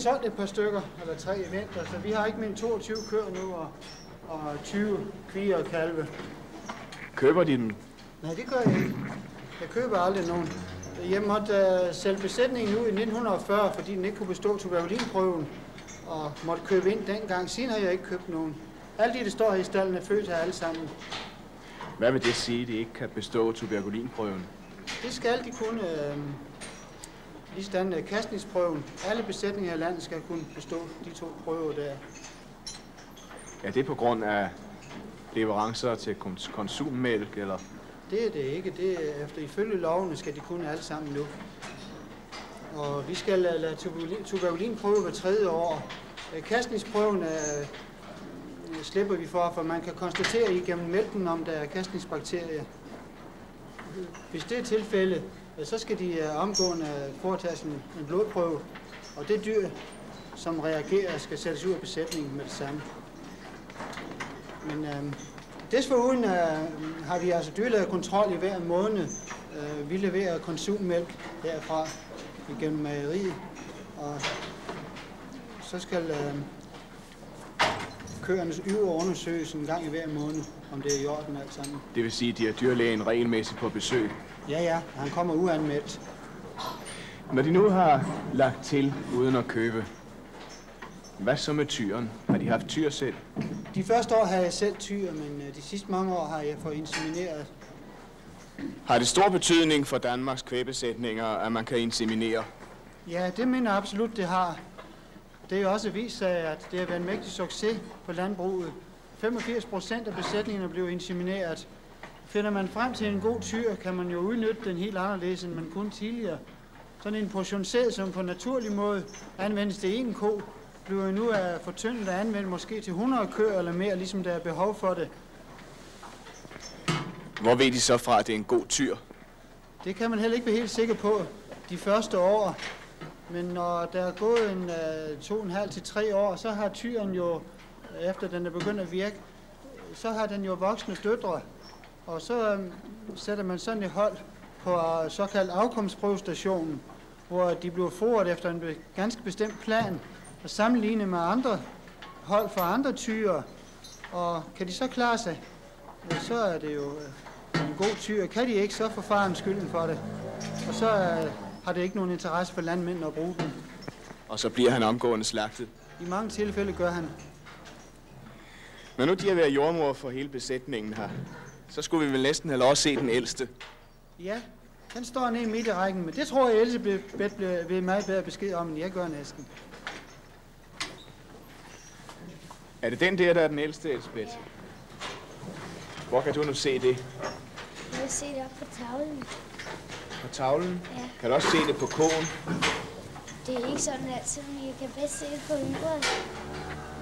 solgt et par stykker, eller 3 i vinter, så vi har ikke mere end 22 køer nu, og 20 kvier og kalve. Køber de dem? Nej, det gør jeg ikke. Jeg køber aldrig nogen. Jeg måtte sælge besætningen ud i 1940, fordi den ikke kunne bestå tuberkulinprøven, og måtte købe ind dengang. Siden har jeg ikke købt nogen. Alle de, der står her i stallen, er født her alle sammen. Hvad vil det sige, at de ikke kan bestå tuberkulinprøven? Det skal de kunne. Ligesådan kastningsprøven. Alle besætninger i landet skal kunne bestå de 2 prøver der. Er det på grund af leverancer til konsummælk, eller? Det er det ikke. Det er, efter ifølge lovene skal de kunne alle sammen nu. Og vi skal lade tuberkulinprøve hver 3. år. Kastningsprøven slipper vi for man kan konstatere igennem mælken, om der er kastningsbakterier. Hvis det er tilfældet, så skal de omgående foretage en blodprøve, og det dyr, som reagerer, skal sættes ud af besætningen med det samme. Men desforuden har vi altså dyrlægekontrol i hver måned. Vi leverer konsummælk herfra igennem mejeriet, og så skal køernes yver undersøges en gang i hver måned, om det er i orden alt sammen. Det vil sige, at de har dyrlægen regelmæssigt på besøg? Ja, han kommer uanmeldt. Når de nu har lagt til uden at købe, hvad så med tyren? Har de haft tyr selv? De første år har jeg selv tyr, men de sidste mange år har jeg fået insemineret. Har det stor betydning for Danmarks kvægbesætninger, at man kan inseminere? Ja, det mener jeg absolut, det har. Det er jo også vist sig, at det har været en mægtig succes på landbruget. 85% af besætningerne blev insemineret. Finder man frem til en god tyr, kan man jo udnytte den helt anderledes, end man kunne tidligere. Sådan en portion sæd, som på naturlig måde anvendes til 1 ko, bliver nu fortyndet og anvendt måske til 100 køer eller mere, ligesom der er behov for det. Hvor ved de så fra, at det er en god tyr? Det kan man heller ikke være helt sikker på de første år. Men når der er gået en 2,5 til 3 år, så har tyren jo, efter den er begyndt at virke, så har den jo voksne døtre. Og så sætter man sådan et hold på såkaldt afkomstprøvestationen, hvor de bliver fodret efter en ganske bestemt plan og sammenlignet med andre hold fra andre tyre. Og kan de så klare sig, så er det jo en god tyr. Kan de ikke, så får faren skylden for det. Og så har det ikke nogen interesse for landmændene at bruge dem. Og så bliver han omgående slagtet? I mange tilfælde gør han. Men nu de har været jordmor for hele besætningen her, så skulle vi vel næsten have lov at se den ældste. Ja, den står nede midt i rækken, men det tror jeg, Elisabeth vil meget bedre besked om, end jeg gør næsten. Er det den der er den ældste, Elisabeth? Ja. Hvor kan du nu se det? Jeg kan se det op på tavlen. På tavlen? Ja. Kan du også se det på kogen? Det er ikke sådan altid, men jeg kan bedst se det på yngre.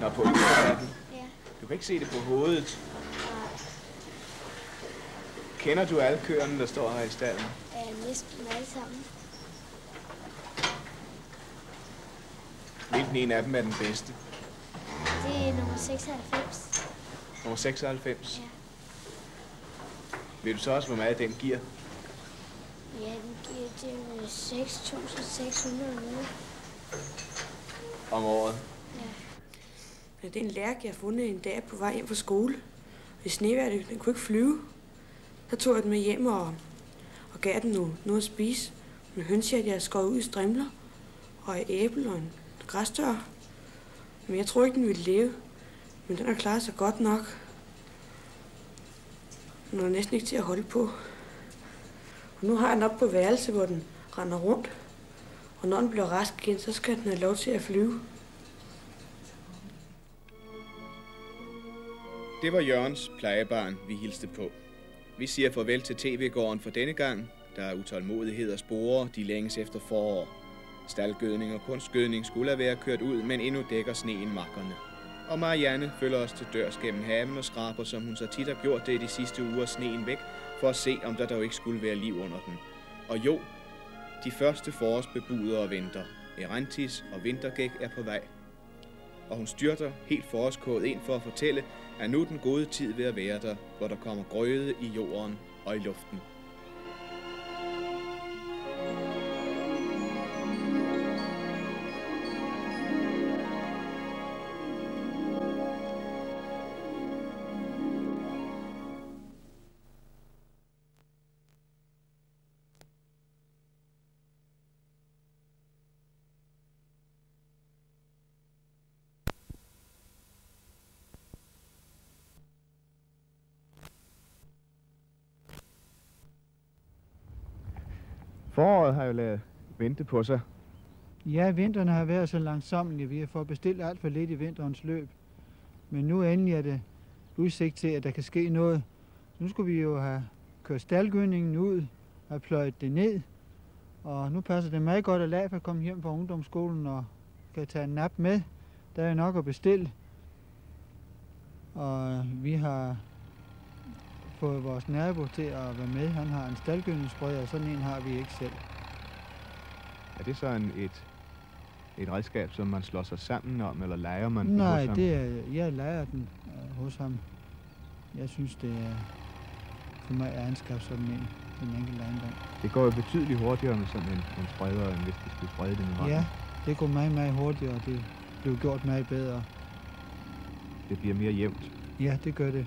Nå, på yngre. Ja. Du kan ikke se det på hovedet. Nej. Kender du alle køerne, der står her i stallen? Ja, næsten alle sammen. Hvilken en af dem er den bedste? Det er nummer 96. Nummer 96? Ja. Ved du så også, hvor meget den giver? Ja, den giver det 6.600 Om året? Ja. Ja, det er en lærk, jeg har fundet en dag på vej hjem fra skole. I snevejr, den kunne ikke flyve. Så tog jeg den med hjem og gav den noget at spise. En hønsehjert, jeg havde skåret ud i strimler, og et æble og en græsstør. Men jeg tror ikke, den ville leve. Men den har klaret sig godt nok. Den er næsten ikke til at holde på. Og nu har jeg den op på værelse, hvor den render rundt. Og når den bliver rask igen, så skal den have lov til at flyve. Det var Jørgens plejebarn, vi hilste på. Vi siger farvel til TV-gården for denne gang. Der er utålmodighed og sporer, de længes efter forår. Staldgødning og kunstgødning skulle have været kørt ud, men endnu dækker sneen makkerne. Og Marianne følger os til dørs gennem haven og skraber, som hun så tit har gjort det de sidste uger, sneen væk, for at se, om der dog ikke skulle være liv under den. Og jo, de første forårsbebudere venter. Erantis og vintergæk er på vej. Og hun styrter helt forårskået ind for at fortælle, at nu er den gode tid ved at være der, hvor der kommer grøde i jorden og i luften. Foråret har jo ladet vente på sig. Ja, vinteren har været så langsommelig. Vi har fået bestilt alt for lidt i vinterens løb. Men nu endelig er det udsigt til, at der kan ske noget. Nu skulle vi jo have kørt staldgødningen ud, have pløjet det ned. Og nu passer det meget godt at lade for at komme hjem fra ungdomsskolen og kan tage en nap med. Der er nok at bestille. Og vi har fået vores nabo til at være med. Han har en staldgødningsspreder, og sådan en har vi ikke selv. Er det så et redskab, som man slår sig sammen om, eller leger man Nej, hos ham? jeg leger den hos ham. Jeg synes, det er for mig at anskaffe sådan en enkelt ejendom. Det går jo betydeligt hurtigere med sådan en spreder, end hvis vi skulle sprede det med hånden. Ja, det går meget, meget hurtigere, og det bliver gjort meget bedre. Det bliver mere jævnt. Ja, det gør det.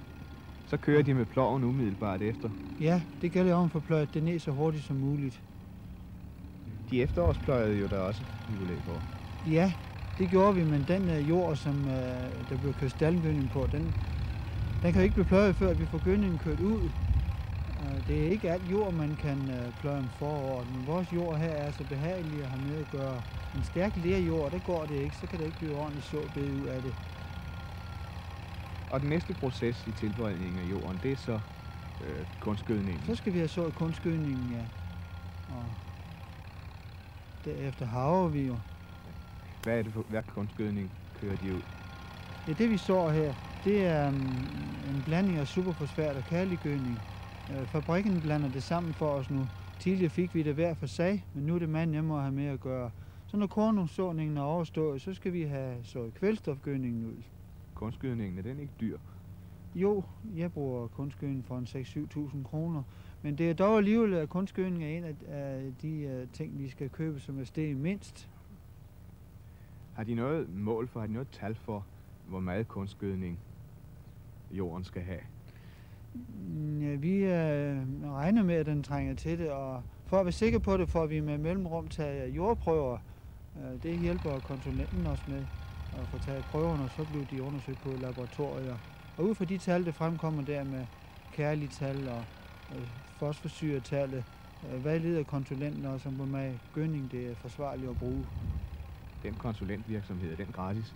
Så kører de med ploven umiddelbart efter. Ja, det gælder om at få pløjet det ned så hurtigt som muligt. De efterårspløjede jo der også, Nicolai Gård. Ja, det gjorde vi, men den jord, som der blev kørt staldgødning på, den kan jo ikke blive pløjet, før vi får gødningen kørt ud. Det er ikke alt jord, man kan pløje om foråret, men vores jord her er så behagelig at have med at gøre. En stærk lerjord, der går det ikke, så kan det ikke blive ordentligt såbed ud af det. Og den næste proces i tilberedningen af jorden, det er så kunstgødningen. Så skal vi have sået kunstgødningen, ja. Og derefter haver vi jo. Hvad er det for hver kunstgødning kører de ud? Ja, det vi sår her, det er en blanding af superfosfat og kærliggødning. Fabrikken blander det sammen for os nu. Tidligere fik vi det hver for sig, men nu er det meget nemmere at have med at gøre. Så når kornudsåningen er overstået, så skal vi have sået kvælstofgødningen ud. Kunstgødningen, er den ikke dyr? Jo, jeg bruger kunstgødning for en 6-7.000 kroner. Men det er dog alligevel, at kunstgødning er en af de ting, vi skal købe, som er steget mindst. Har de noget mål for, har de noget tal for, hvor meget kunstgødning jorden skal have? Ja, vi regner med, at den trænger til det, og for at være sikker på det, får vi med mellemrum taget jordprøver. Det hjælper konsulenten os med at få taget prøverne, og så bliver de undersøgt på laboratorier. Og ud fra de tal, der fremkommer der med kærligtal og fosforsyretallet, hvad leder konsulenten også om, hvor meget gødning det er forsvarligt at bruge? Den konsulentvirksomhed, er den gratis?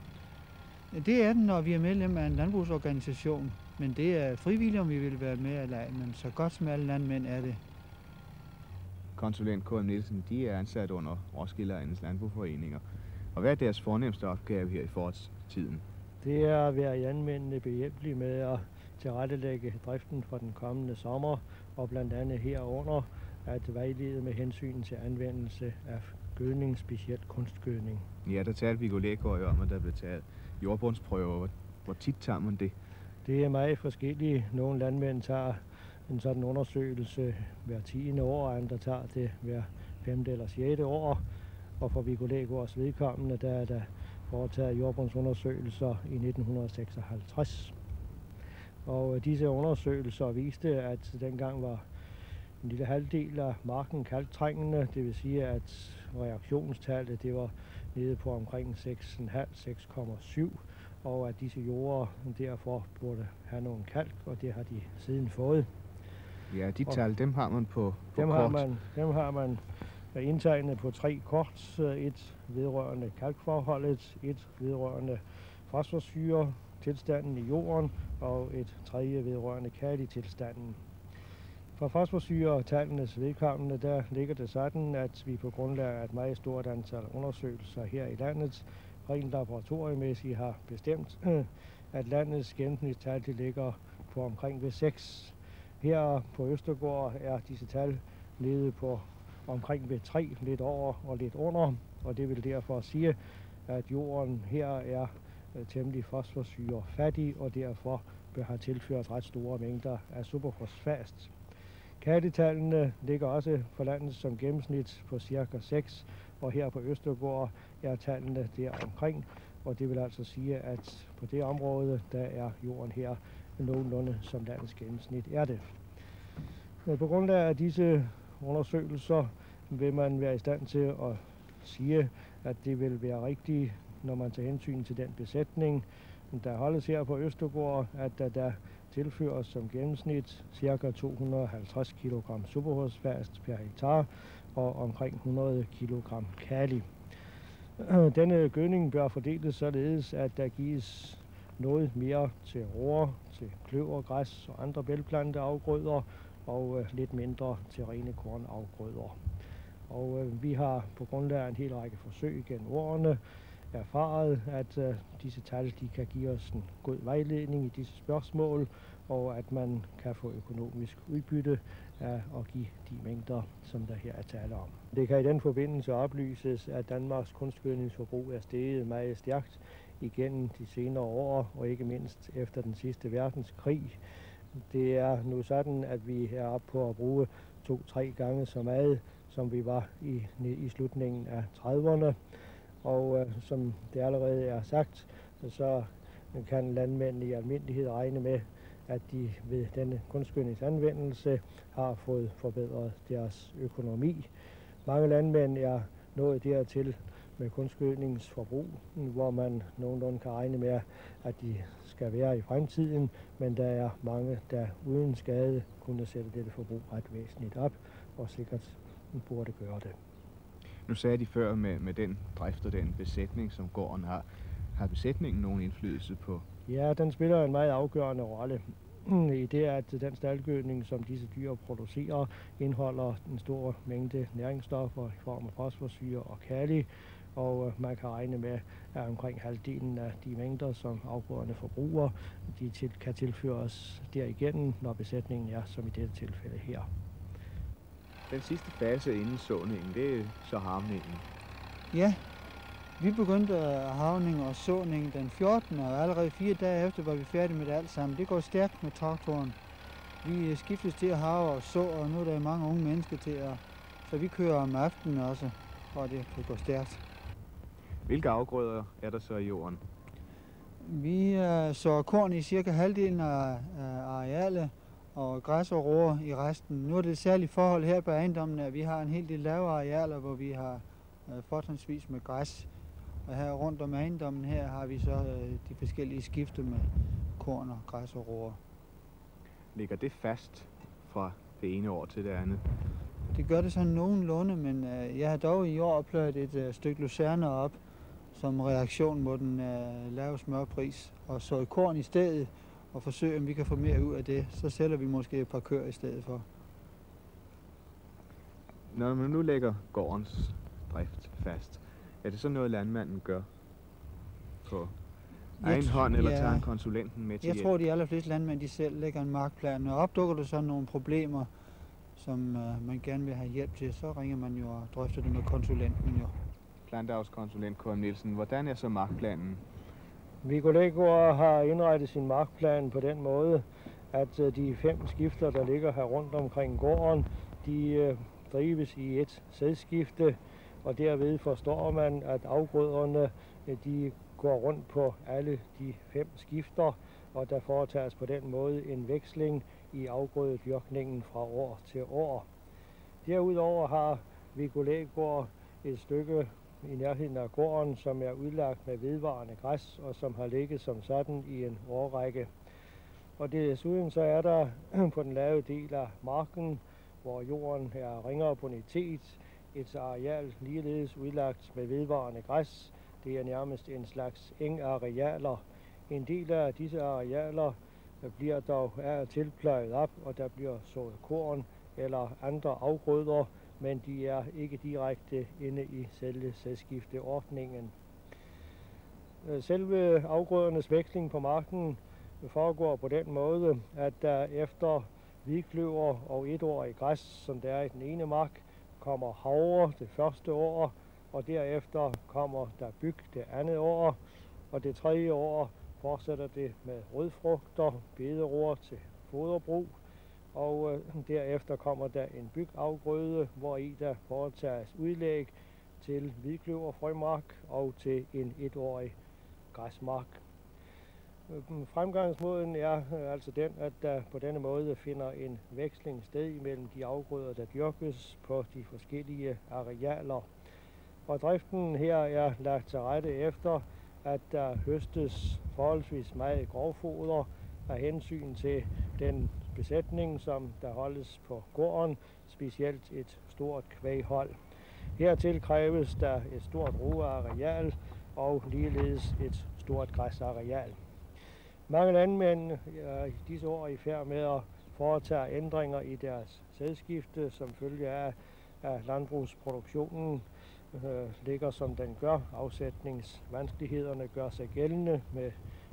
Det er den, når vi er medlem af en landbrugsorganisation, men det er frivilligt, om vi vil være med eller ej, men så godt som alle landmænd er det. Konsulent K.M. Nielsen, de er ansat under Roskilde Egnens Landbrugsforeninger. Og hvad er deres fornemste opgave her i forårstiden? Det er at være landmændene behjælpelige med at tilrettelægge driften for den kommende sommer, og blandt andet herunder at vejlede med hensyn til anvendelse af gødning, specielt kunstgødning. Ja, der talte Viggo Lægaard om, at der blev taget jordbundsprøver. Hvor tit tager man det? Det er meget forskellige. Nogle landmænd tager en sådan undersøgelse hver 10. år, og andre tager det hver 5. eller 6. år. Og for Viggo Lægaards vedkommende, der er der foretaget jordbundsundersøgelser i 1956. Og disse undersøgelser viste, at dengang var en lille halvdel af marken kalktrængende, det vil sige, at reaktionstallet det var nede på omkring 6,5-6,7, og at disse jorder derfor burde have nogle kalk, og det har de siden fået. Ja, de tal, dem har man på dem kort. Dem har man indtegnet på 3 kort. Et vedrørende kalkforholdet, et vedrørende fosforsyre, tilstanden i jorden, og et tredje vedrørende kalitilstanden. For fosforsyretallenes vedkommende, der ligger det sådan, at vi på grundlag af et meget stort antal undersøgelser her i landet, rent laboratoriemæssigt har bestemt, at landets gennemsnitstal ligger på omkring ved 6. Her på Østergaard er disse tal nede på omkring ved 3, lidt over og lidt under, og det vil derfor sige, at jorden her er temmelig fosforsyrefattig, og derfor bør have tilført ret store mængder af superfosfat. Kalitallene ligger også for landet som gennemsnit på cirka 6, og her på Østergaard er tallene der omkring, og det vil altså sige, at på det område, der er jorden her nogenlunde som landets gennemsnit er det. Men på grund af disse undersøgelser vil man være i stand til at sige, at det vil være rigtigt, når man tager hensyn til den besætning, der holdes her på Østergaard, at der tilføres som gennemsnit ca. 250 kg superfosfat per hektar, og omkring 100 kg kali. Denne gødning bør fordeles således, at der gives noget mere til roer, til kløver, græs og andre bælgplanteafgrøder, og lidt mindre til rene kornafgrøder. Og vi har på grundlag af en hel række forsøg gennem årene erfaret, at disse tal kan give os en god vejledning i disse spørgsmål, og at man kan få økonomisk udbytte af at give de mængder, som der her er tale om. Det kan i den forbindelse oplyses, at Danmarks kunstgødningsforbrug er steget meget stærkt igennem de senere år, og ikke mindst efter den sidste verdenskrig. Det er nu sådan, at vi er oppe på at bruge 2-3 gange så meget, som vi var i slutningen af 30'erne. Og som det allerede er sagt, så kan landmændene i almindelighed regne med, at de ved denne kunstgødningsanvendelse har fået forbedret deres økonomi. Mange landmænd er nået dertil med kunstgødningsforbrug, hvor man nogenlunde kan regne med, at de skal være i fremtiden, men der er mange, der uden skade kunne sætte dette forbrug ret væsentligt op, og sikkert burde gøre det. Nu sagde de før med den drift og den besætning, som gården har. Har besætningen nogen indflydelse på? Ja, den spiller en meget afgørende rolle i det, at den staldgødning, som disse dyr producerer, indeholder en stor mængde næringsstoffer i form af fosforsyre og kali, og man kan regne med, at omkring halvdelen af de mængder, som afgrøderne forbruger, de kan tilføres derigennem, når besætningen er som i dette tilfælde her. Den sidste fase inden såningen, det er så harvningen. Ja, vi begyndte harvning og såning den 14. og allerede 4 dage efter var vi færdige med det alt sammen. Det går stærkt med traktoren. Vi skiftes til at harve og så, og nu er der mange unge mennesker til at... Så vi kører om aftenen også, og det kan gå stærkt. Hvilke afgrøder er der så i jorden? Vi så korn i cirka halvdelen af arealet, og græs og roer i resten. Nu er det et særligt forhold her på ejendommen, at vi har en hel del lave arealer, hvor vi har fortrinsvis med græs. Og her rundt om ejendommen her har vi så de forskellige skifter med korn og græs og roer. Ligger det fast fra det ene år til det andet? Det gør det sådan nogenlunde, men jeg har dog i år pløjet et stykke lucerne op som reaktion mod den lave smørpris, og så korn i stedet, og forsøge, om vi kan få mere ud af det. Så sælger vi måske et par køer i stedet for. Når man nu lægger gårdens drift fast, er det så noget, landmanden gør på egen hånd, eller tager en konsulenten med til hjælp? Jeg tror, de allerfleste landmænd, de selv lægger en markplan. Og opdukker der så nogle problemer, som man gerne vil have hjælp til, så ringer man jo og drøfter det med konsulenten jo. Planteavlskonsulent K.M. Nielsen, hvordan er så markplanen? Viggo Lægaard har indrettet sin markplan på den måde, at de 5 skifter, der ligger her rundt omkring gården, de drives i et sædskifte, og derved forstår man, at afgrøderne de går rundt på alle de 5 skifter, og der foretages på den måde en veksling i afgrødedyrkningen fra år til år. Derudover har Viggo Lægaard et stykke i nærheden af gården, som er udlagt med vedvarende græs, og som har ligget som sådan i en årrække. Og desuden så er der på den lave del af marken, hvor jorden er ringere bonitet, et areal ligeledes udlagt med vedvarende græs. Det er nærmest en slags engarealer. En del af disse arealer bliver dog tilpløjet op, og der bliver sået korn eller andre afgrøder, men de er ikke direkte inde i selve sædskifteordningen. Selve afgrødernes veksling på marken foregår på den måde, at der efter hvidkløver og 1-årig græs, som der er i den ene mark, kommer havre det første år, og derefter kommer der byg det andet år, og det tredje år fortsætter det med rødfrugter, bederoer til foderbrug, og derefter kommer der en bygafgrøde, hvor i der foretages udlæg til hvidkløverfrømark og til en 1-årig græsmark. Fremgangsmåden er altså den, at der på denne måde finder en veksling sted imellem de afgrøder, der dyrkes på de forskellige arealer. Og driften her er lagt til rette efter, at der høstes forholdsvis meget grovfoder af hensyn til den besætning, som der holdes på gården, specielt et stort kvæghold. Hertil kræves der et stort roeareal og ligeledes et stort græsareal. Mange landmænd er i disse år i færd med at foretage ændringer i deres sædskifte, som følge af, at landbrugsproduktionen ligger som den gør. Afsætningsvanskelighederne gør sig gældende med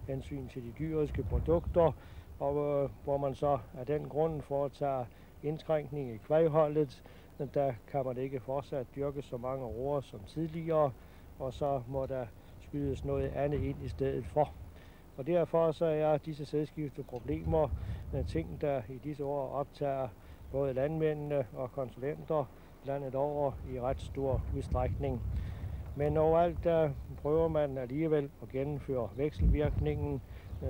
hensyn til de dyriske produkter, og hvor man så af den grund foretager indskrænkning i kvægholdet, der kan man ikke fortsat dyrke så mange roer som tidligere, og så må der skydes noget andet ind i stedet for. Og derfor så er disse sædskifteproblemer ting, der i disse år optager både landmændene og konsulenter landet over i ret stor udstrækning. Men overalt der prøver man alligevel at gennemføre vekselvirkningen,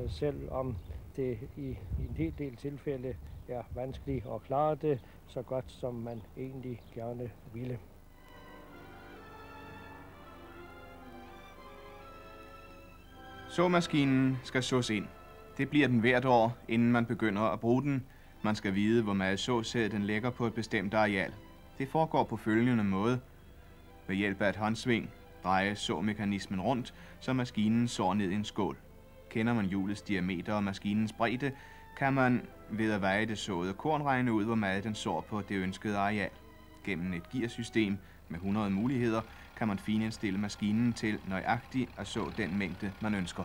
selvom det i en hel del tilfælde er vanskeligt at klare det så godt, som man egentlig gerne ville. Såmaskinen skal sås ind. Det bliver den hvert år, inden man begynder at bruge den. Man skal vide, hvor meget såsæd den lægger på et bestemt areal. Det foregår på følgende måde. Ved hjælp af et håndsving drejes såmekanismen rundt, så maskinen sår ned i en skål. Kender man hjulets diameter og maskinens bredde, kan man ved at veje det såede korn regne ud, hvor meget den sår på det ønskede areal. Gennem et gearsystem med 100 muligheder kan man finindstille maskinen til nøjagtigt at så den mængde, man ønsker.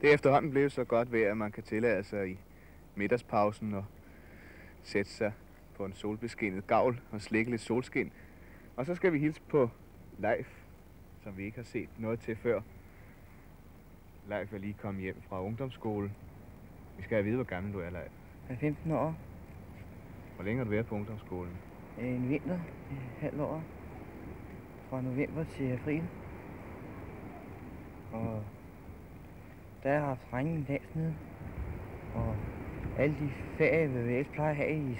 Det er efterhånden blevet så godt vejr, at man kan tillade sig i middagspausen og sætte sig på en solbeskinnet gavl og slikke lidt solskin. Og så skal vi hilse på Leif, som vi ikke har set noget til før. Leif er lige kommet hjem fra ungdomsskole. Vi skal have at vide, hvor gammel du er, Leif. Jeg er 15 år. Hvor længe har du været på ungdomsskolen? En vinter, halvt år. Fra november til april. Og der har jeg haft regning dansk nede. Og alle de fag, vi ellers plejer at have i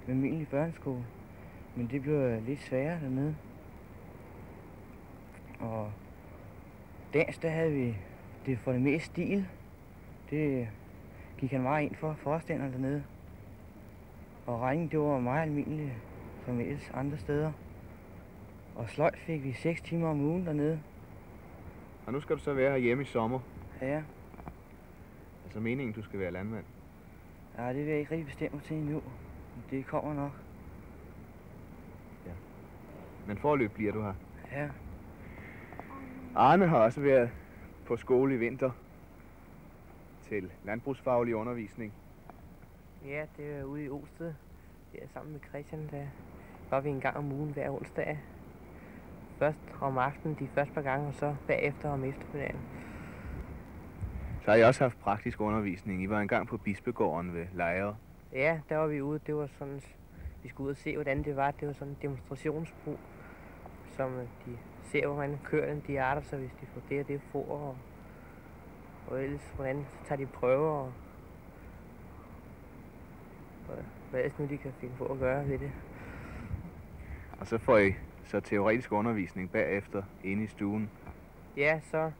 almindelig børneskole. Men det blev lidt sværere dernede. Og dansk, der havde vi det for det meste stil. Det gik han meget ind for, forstanderen dernede. Og regning, det var meget almindeligt, som ellers andre steder. Og sløjt fik vi 6 timer om ugen dernede. Og nu skal du så være hjemme i sommer. Ja. Altså meningen, du skal være landmand. Ja, det vil jeg ikke rigtig bestemme mig til endnu. Det kommer nok. Ja. Men forløb bliver du her. Ja. Arne har også været på skole i vinter til landbrugsfaglig undervisning. Ja, det er ude i Osted. Det er sammen med Christian, der var vi en gang om ugen hver onsdag. Først om aftenen de første par gange, og så bagefter om eftermiddagen. Så har I også haft praktisk undervisning. I var engang på Bispegården ved Lejre. Ja, der var vi ude. Det var sådan, vi skulle ud og se, hvordan det var. Det var sådan en demonstrationsbrug, som de ser, hvor man kører den. De arter sig, hvis de får det og det for. Og ellers, hvordan tager de prøver, og hvad ellers nu de kan finde på at gøre ved det. Og så får I så teoretisk undervisning bagefter inde i stuen. Ja, så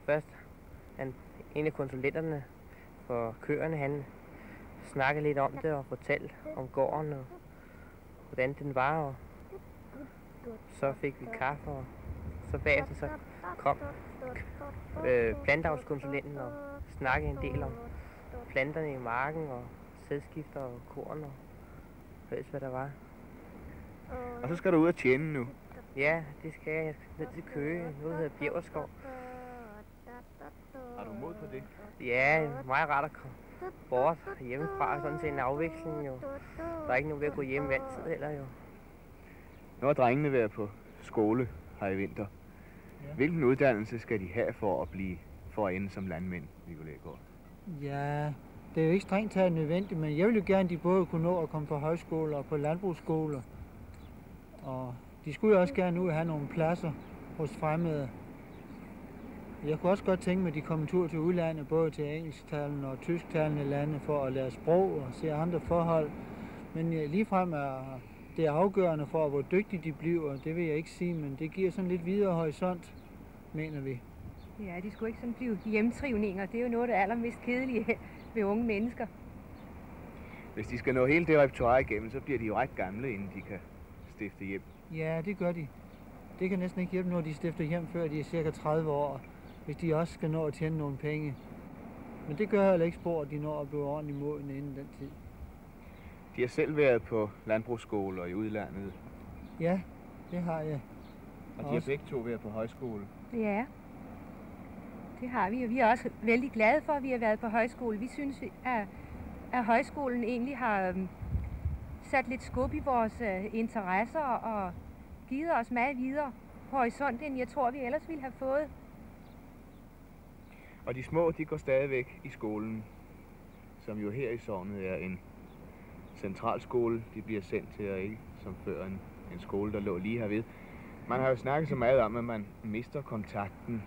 først en af konsulenterne for køerne, han snakkede lidt om det og fortalte om gården og hvordan den var. Og så fik vi kaffe, og så bagefter så kom planteavlskonsulenten og snakkede en del om planterne i marken og sædskifter og korn og ellers hvad der var. Og så skal du ud og tjene nu. Ja, det skal jeg. Ned til Køge, noget der hedder Bjæverskov. Har du mod på det? Ja, meget rart at komme bort hjemmefra, sådan til en afveksling jo. Der er ikke nogen ved at gå hjem altid heller jo. Nu har drengene været på skole her i vinter. Ja. Hvilken uddannelse skal de have for at ende som landmænd, Nicolai Gård? Ja, det er jo ikke strengt taget nødvendigt, men jeg vil jo gerne, at de både kunne nå at komme på højskoler og på landbrugsskoler. Og de skulle jo også gerne ud og have nogle pladser hos fremmede. Jeg kunne også godt tænke mig, at de kom en tur til udlandet, både til engelsktalende og tysktalende lande, for at lære sprog og se andre forhold. Men ligefrem at det er afgørende for, hvor dygtige de bliver, det vil jeg ikke sige, men det giver sådan lidt videre horisont, mener vi. Ja, de skulle ikke sådan blive hjemtrivninger. Det er jo noget af det allermest kedelige ved unge mennesker. Hvis de skal nå hele det repertoire igennem, så bliver de jo ret gamle, inden de kan stifte hjem. Ja, det gør de. Det kan næsten ikke hjælpe, når de stifter hjem, før de er cirka 30 år, hvis de også skal nå at tjene nogle penge. Men det gør heller ikke spor, at de når at blive ordentligt modne inden den tid. De har selv været på landbrugsskoler i udlandet. Ja, det har jeg. Og de har begge to været på højskole. Ja, det har vi, og vi er også vældig glade for, at vi har været på højskole. Vi synes, at højskolen egentlig har sat lidt skub i vores interesser og givet os meget videre på horisont, end jeg tror, vi ellers ville have fået. Og de små, de går stadigvæk i skolen, som jo her i sognet er en centralskole. De bliver sendt til, og ikke som før en skole, der lå lige herved. Man har jo snakket så meget om, at man mister kontakten,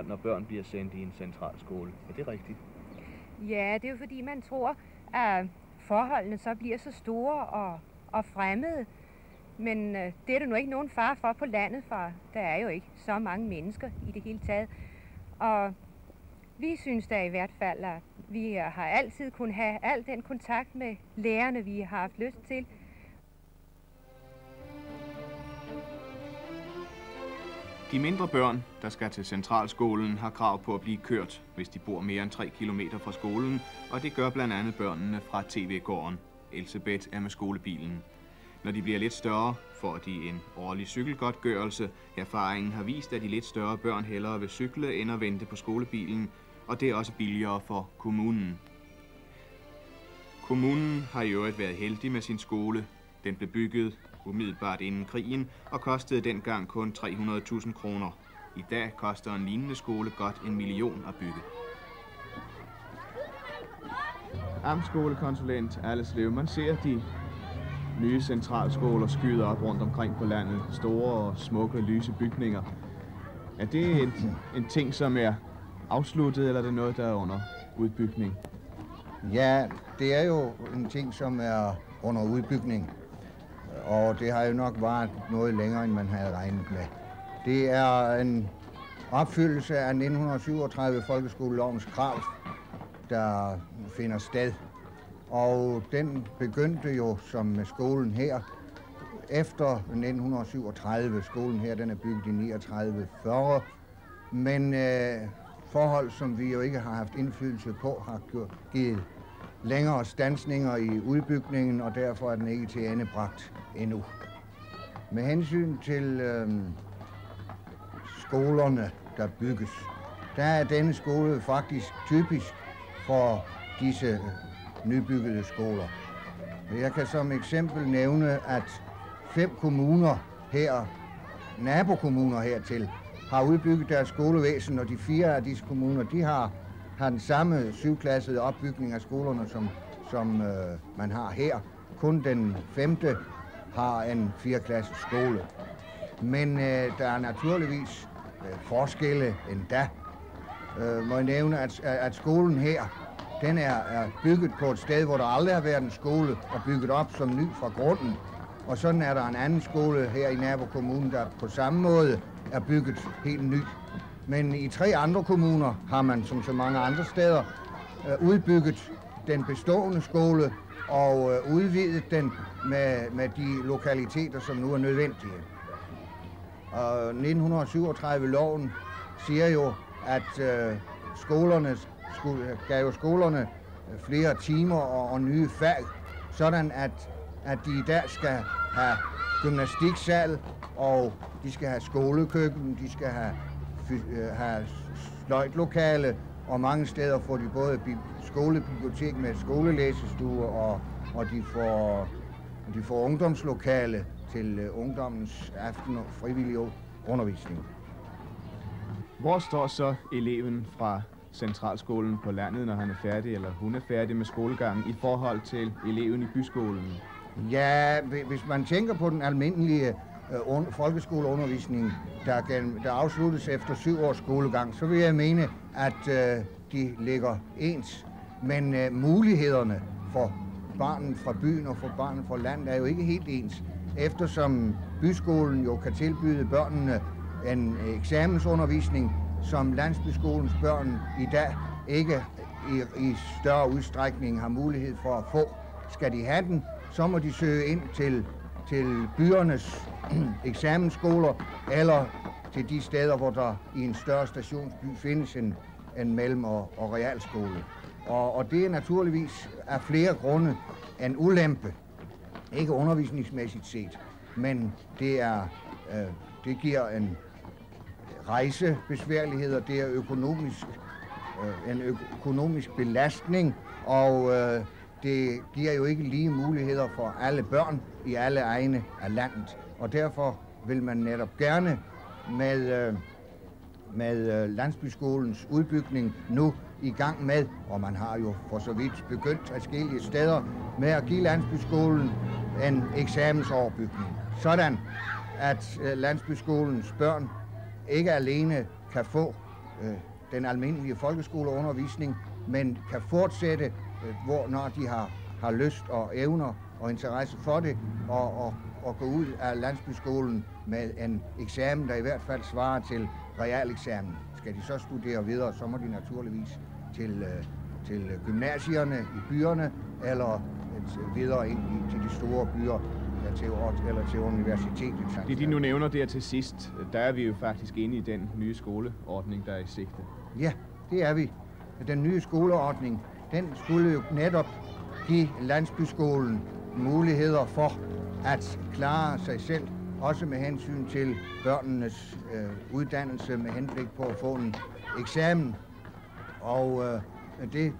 når børn bliver sendt i en centralskole. Er det rigtigt? Ja, det er jo fordi, man tror, at forholdene så bliver så store og fremmede. Men det er der nu ikke nogen fare for på landet, for der er jo ikke så mange mennesker i det hele taget. Og vi synes da i hvert fald, at vi har altid kunnet have al den kontakt med lærerne, vi har haft lyst til. De mindre børn, der skal til centralskolen, har krav på at blive kørt, hvis de bor mere end 3 kilometer fra skolen, og det gør blandt andet børnene fra TV-gården. Elsebeth er med skolebilen. Når de bliver lidt større, får de en årlig cykelgodtgørelse. Erfaringen har vist, at de lidt større børn hellere vil cykle end at vente på skolebilen, og det er også billigere for kommunen. Kommunen har i øvrigt været heldig med sin skole. Den blev bygget umiddelbart inden krigen og kostede dengang kun 300.000 kroner. I dag koster en lignende skole godt 1 million at bygge. Amtsskolekonsulent Alice Leumann ser de nye centralskoler skyder op rundt omkring på landet. Store og smukke, lyse bygninger. Er det en ting, som er afsluttet, eller er det noget, der er under udbygning? Ja, det er jo en ting, som er under udbygning. Og det har jo nok varet noget længere, end man havde regnet med. Det er en opfyldelse af 1937 folkeskolelovens krav, der finder sted. Og den begyndte jo som med skolen her efter 1937. Skolen her, den er bygget i 39-40. Men forhold, som vi jo ikke har haft indflydelse på, har givet længere standsninger i udbygningen, og derfor er den ikke til endebragt endnu. Med hensyn til skolerne, der bygges, der er denne skole faktisk typisk for disse nybyggede skoler. Jeg kan som eksempel nævne, at 5 kommuner her, nabokommuner hertil, har udbygget deres skolevæsen, og de 4 af disse kommuner, de har den samme 7-klassede opbygning af skolerne, som man har her. Kun den 5. har en 4-klasses skole. Men der er naturligvis forskelle endda. Må jeg nævne, at skolen her, den er bygget på et sted, hvor der aldrig har været en skole, og bygget op som ny fra grunden. Og sådan er der en anden skole her i nabokommunen, der på samme måde er bygget helt ny. Men i 3 andre kommuner har man, som så mange andre steder, udbygget den bestående skole og udvidet den med de lokaliteter, som nu er nødvendige. Og 1937-loven siger jo, at gav jo skolerne flere timer og nye fag, sådan at de i dag skal have gymnastiksal, og de skal have skolekøkken, de skal have sløjtlokale, og mange steder får de både skolebibliotek med skolelæsestuer, og de får ungdomslokale til ungdommens aften- og frivillig undervisning. Hvor står så eleven fra centralskolen på landet, når han er færdig, eller hun er færdig med skolegangen, i forhold til eleven i byskolen? Ja, hvis man tænker på den almindelige folkeskoleundervisning, der afsluttes efter 7 års skolegang, så vil jeg mene, at de ligger ens. Men mulighederne for barnet fra byen og for barnet fra landet er jo ikke helt ens, eftersom byskolen jo kan tilbyde børnene en eksamensundervisning, som landsbyskolens børn i dag ikke i større udstrækning har mulighed for at få. Skal de have den, så må de søge ind til byernes eksamensskoler, eller til de steder, hvor der i en større stationsby findes en mellem- og realskole. Og det er naturligvis af flere grunde en ulempe. Ikke undervisningsmæssigt set, men det giver en rejsebesværligheder, det er en økonomisk belastning, og det giver jo ikke lige muligheder for alle børn i alle egne af landet. Og derfor vil man netop gerne med landsbyskolens udbygning nu i gang med, og man har jo for så vidt begyndt forskellige steder med at give landsbyskolen en eksamensoverbygning. Sådan at landsbyskolens børn ikke alene kan få den almindelige folkeskoleundervisning, men kan fortsætte, når de har lyst og evner og interesse for det, og gå ud af landsbyskolen med en eksamen, der i hvert fald svarer til realeksamen. Skal de så studere videre, så må de naturligvis til gymnasierne i byerne, eller videre ind til de store byer, eller til universitetet. Det de nu nævner der til sidst, der er vi jo faktisk inde i den nye skoleordning, der er i sigte. Ja, det er vi. Den nye skoleordning, den skulle jo netop give landsbyskolen muligheder for at klare sig selv, også med hensyn til børnenes uddannelse med henblik på at få en eksamen. Og det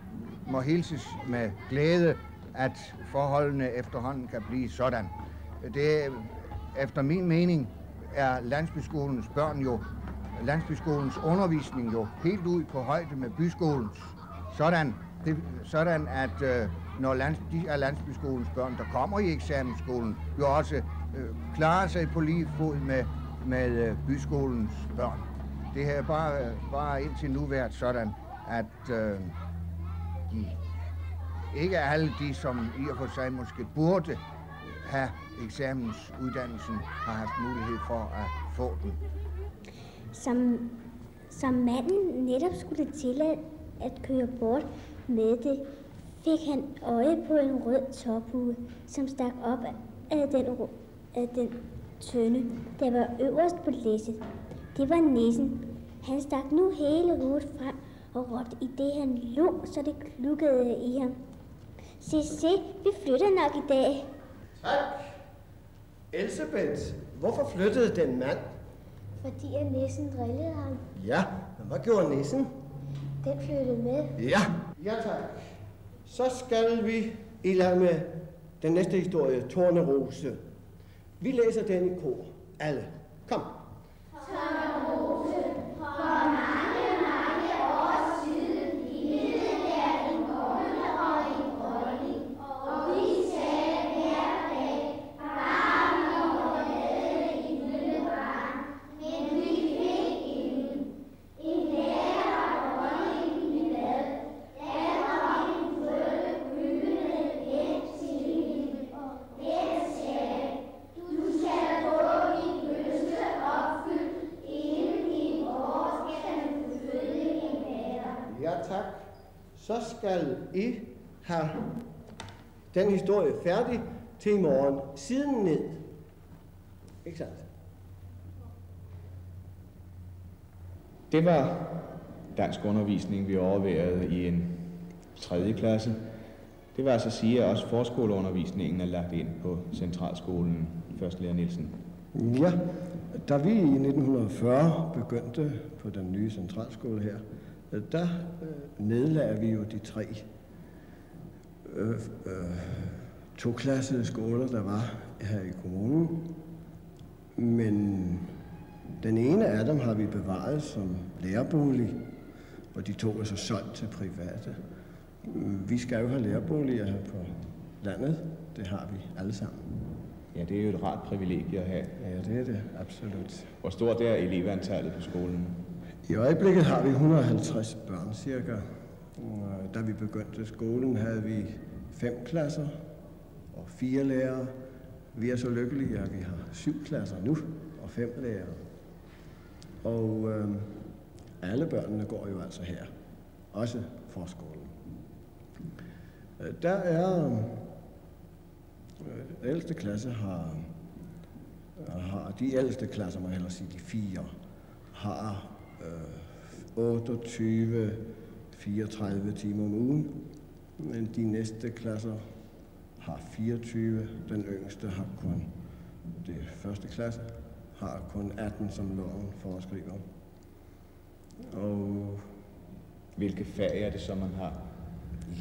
må hilses med glæde, at forholdene efterhånden kan blive sådan. Efter min mening er landsbyskolens landsbyskolens undervisning jo helt ud på højde med byskolens. Sådan at når de af landsbyskolens børn, der kommer i eksamensskolen, jo også klarer sig på lige fod med byskolens børn. Det har bare indtil nu været sådan, at ikke alle de, som i og for sig måske burde have eksamensuddannelsen, har haft mulighed for at få den. Som manden netop skulle til at køre bort med det, fik han øje på en rød tophue, som stak op af den tønde, der var øverst på læsset. Det var nissen. Han stak nu hele hovedet frem og råbte i det han lå, så det klukkede i ham. Se, vi flytter nok i dag. Tak. Elsebeth, hvorfor flyttede den mand? Fordi at nissen drillede ham. Ja, men hvad gjorde nissen? Den flyttede med. Ja tak. Så skal vi i gang med den næste historie, Tornerose. Vi læser den i kor. Alle. Kom. Tornerose, for mange år siden levede der en bonde og en dronning, og vi sagde hver dag, bare vi overlade en lille barn, men vi fik ingen. En dag var dronningen i bad, da dronningen fulgte byggene hen til hende, og den sagde, du skal få din ønske opfyldt, inden din år skal du føde en datter. Ja tak. Så skal I have den historie færdig til i morgen. Siden ned. Ikke sandt? Det var dansk undervisning, vi overværede i en 3. klasse. Det vil altså sige, at også forskoleundervisningen er lagt ind på Centralskolen, førstelærer Nielsen. Ja, da vi i 1940 begyndte på den nye centralskole her, der nedlagde vi jo de 3 toklassede skoler, der var her i kommunen. Men den ene af dem har vi bevaret som lærerbolig, og de 2 er så solgt til private. Vi skal jo have lærerboliger her på landet. Det har vi alle sammen. Ja, det er jo et rart privilegie at have. Ja, det er det, absolut. Hvor stort er elevantallet på skolen? I øjeblikket har vi 150 børn cirka. Da vi begyndte skolen, havde vi 5 klasser og 4 lærere. Vi er så lykkelige, at vi har 7 klasser nu og 5 lærere. Og alle børnene går jo altså her, også forskolen. Der er den ældste klasse har de ældste klasser, må jeg hellere sige, de 4, har 28-34 timer om ugen, men de næste klasser har 24. Den yngste har kun, det første klasse, har kun 18, som loven foreskriver. Og hvilke fag er det så, man har?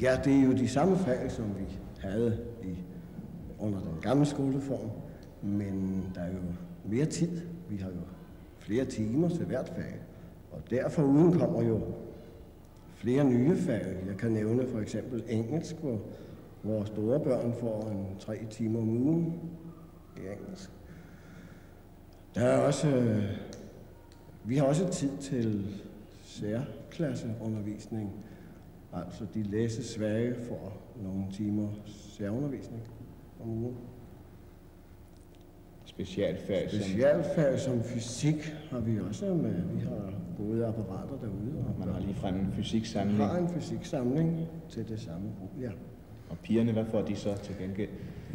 Ja, det er jo de samme fag, som vi havde under den gamle skoleform, men der er jo mere tid. Vi har jo flere timer til hvert fag, og derfor uden kommer jo flere nye fag. Jeg kan nævne for eksempel engelsk, hvor store børn får 3 timer om ugen i engelsk. Der er også, vi har også tid til særklasseundervisning. Altså de læsesvage får nogle timer særundervisning om ugen. Specialfag som fysik har vi også med. Vi har gode apparater derude. Og man har ligefrem en fysiksamling. Har en fysiksamling til det samme brug, ja. Og pigerne, hvad får de så til gengæld?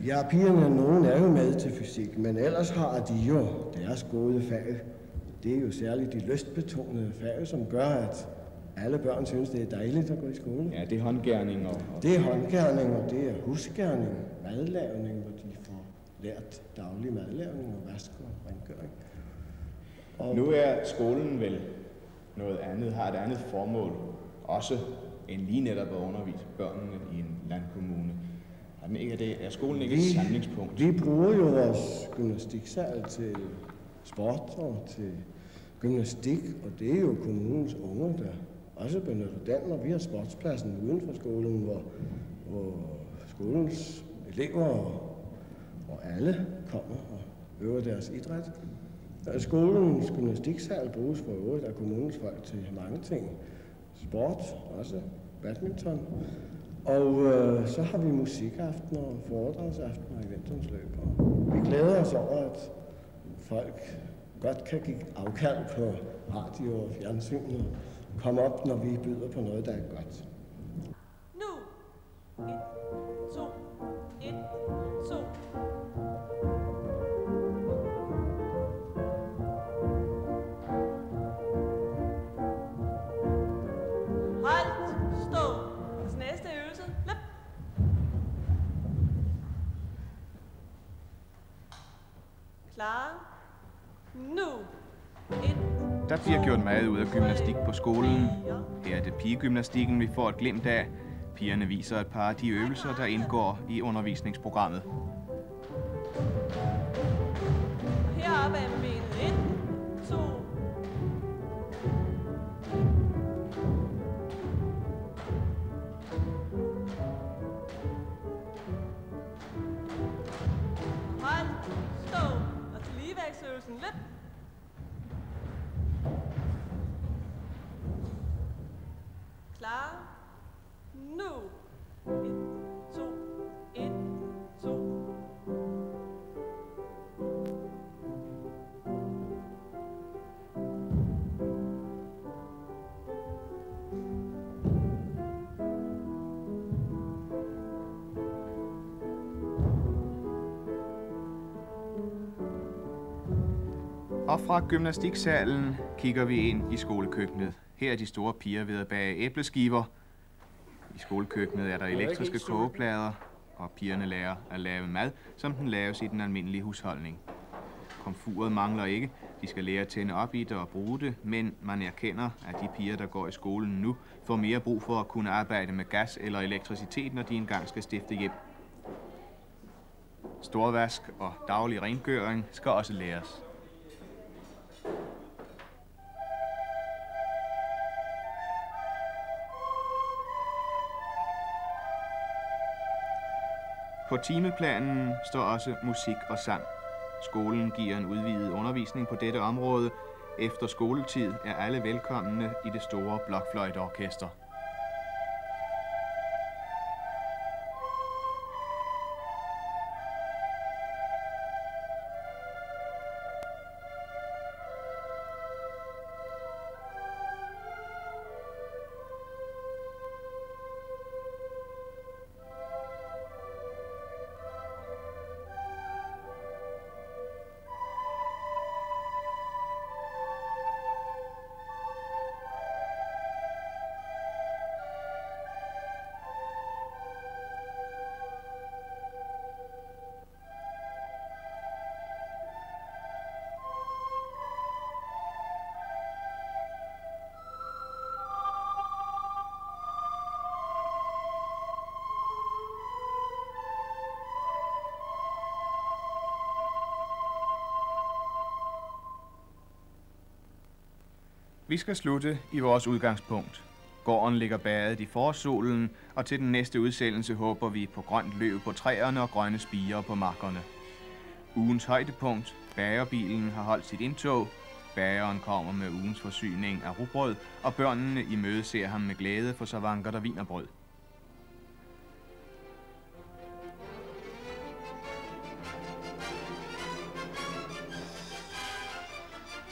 Ja, pigerne, nogen er jo med til fysik, men ellers har de jo deres gode fag. Det er jo særligt de lystbetonede fag, som gør, at alle børn synes, det er dejligt at gå i skole. Ja, det er håndgerning Det er håndgerning, og det er husgerning, madlavning, hvor de får lært daglig madlavning og vask og rengøring. Nu er skolen vel noget andet, har et andet formål, også end lige netop at undervise børnene i en landkommune. Er skolen ikke et samlingspunkt? Vi bruger jo vores gymnastiksal til sport og til gymnastik, og det er jo kommunens unge, der også benytter den, og vi har sportspladsen uden for skolen, hvor skolens elever og alle kommer og øver deres idræt. Skolens gymnastiksal bruges for øvrigt af kommunens folk til mange ting. Sport, også badminton. Og så har vi musikaftener og foredragsaftener i vinterens løb. Og vi glæder os over, at folk godt kan give afkald på radio og fjernsyn og komme op, når vi byder på noget, der er godt. Nu! 1, 2, 1, 2. Halt! Stå! Til næste øvelse. Løb! Klar? Nu! 1. Der bliver gjort meget ud af gymnastik på skolen. Her er det pigegymnastikken, vi får et glimt af. Pigerne viser et par af de øvelser, der indgår i undervisningsprogrammet. Heroppe er benet 1, 2. Hold, stå, og til ligevægtsøvelsen, løb. Klar, nu. 1, 2, 1, 2. Og fra gymnastiksalen kigger vi ind i skolekøkkenet. Her er de store piger ved at bage æbleskiver. I skolekøkkenet er der elektriske kogeplader, og pigerne lærer at lave mad, som den laves i den almindelige husholdning. Komfuret mangler ikke. De skal lære at tænde op i det og bruge det, men man erkender, at de piger, der går i skolen nu, får mere brug for at kunne arbejde med gas eller elektricitet, når de engang skal stifte hjem. Storvask og daglig rengøring skal også læres. På timeplanen står også musik og sang. Skolen giver en udvidet undervisning på dette område. Efter skoletid er alle velkomne i det store blokfløjteorkester. Vi skal slutte i vores udgangspunkt. Gården ligger badet i forsolen, og til den næste udsendelse håber vi på grønt løv på træerne og grønne spirer på markerne. Ugens højdepunkt, bagerbilen, har holdt sit indtog. Bageren kommer med ugens forsyning af rugbrød, og børnene imødeser ham med glæde, for så vanker der wienerbrød.